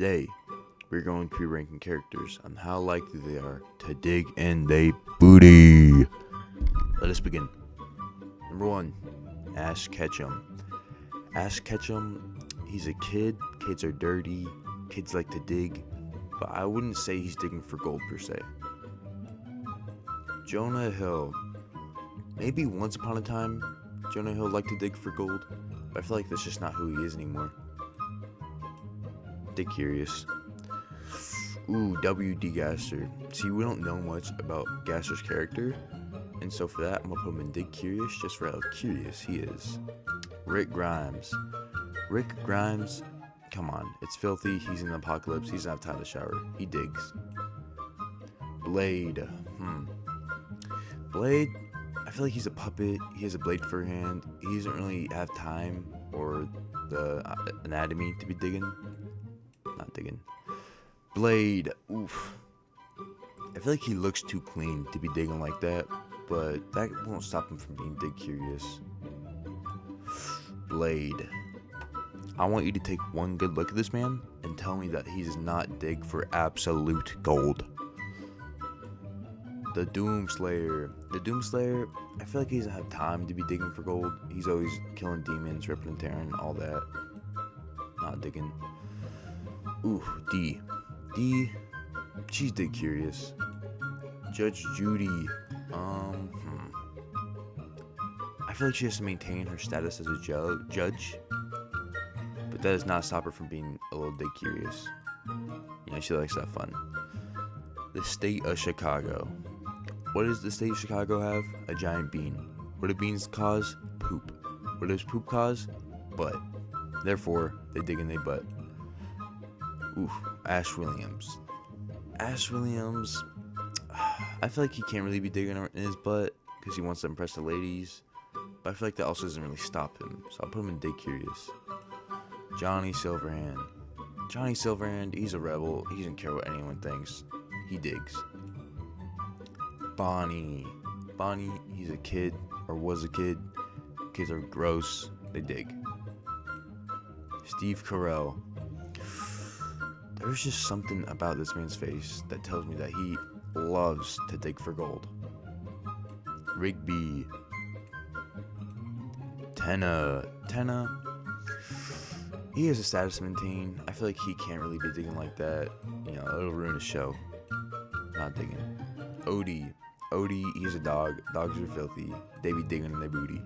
Today, we're going to be ranking characters on how likely they are to dig in they booty. Let us begin. Number 1, Ash Ketchum. Ash Ketchum, he's a kid. Kids are dirty. Kids like to dig. But I wouldn't say he's digging for gold per se. Jonah Hill. Maybe once upon a time, Jonah Hill liked to dig for gold. But I feel like that's just not who he is anymore. Dig Curious. Ooh, W.D. Gasser. See, we don't know much about Gasser's character, and so for that, I'm gonna put him in Dig Curious just for how curious he is. Rick Grimes. Rick Grimes, come on, it's filthy. He's in the apocalypse. He doesn't have time to shower. He digs. Blade. Blade, I feel like he's a puppet. He has a blade for a hand. He doesn't really have time or the anatomy to be digging. Not digging. Blade, oof. I feel like he looks too clean to be digging like that, but that won't stop him from being dig curious. Blade. I want you to take one good look at this man and tell me that he does not dig for absolute gold. The Doomslayer. The Doomslayer, I feel like he doesn't have time to be digging for gold. He's always killing demons, ripping and tearing, all that. Not digging. Ooh, D. D, she's dig curious. Judge Judy. I feel like she has to maintain her status as a judge, but that does not stop her from being a little dig curious. You know, she likes to have fun. The state of Chicago. What does the state of Chicago have? A giant bean. What do beans cause? Poop. What does poop cause? Butt. Therefore, they dig in their butt. Ooh, Ash Williams. Ash Williams, I feel like he can't really be digging in his butt because he wants to impress the ladies. But I feel like that also doesn't really stop him. So I'll put him in dig curious. Johnny Silverhand. Johnny Silverhand, he's a rebel. He doesn't care what anyone thinks. He digs. Bonnie. Bonnie, he's a kid, or was a kid. Kids are gross. They dig. Steve Carell. There's just something about this man's face that tells me that he loves to dig for gold. Rigby. Tenna. He has a status to maintain. I feel like he can't really be digging like that. You know, it'll ruin his show. Not digging. Odie, he's a dog. Dogs are filthy. They be digging in their booty.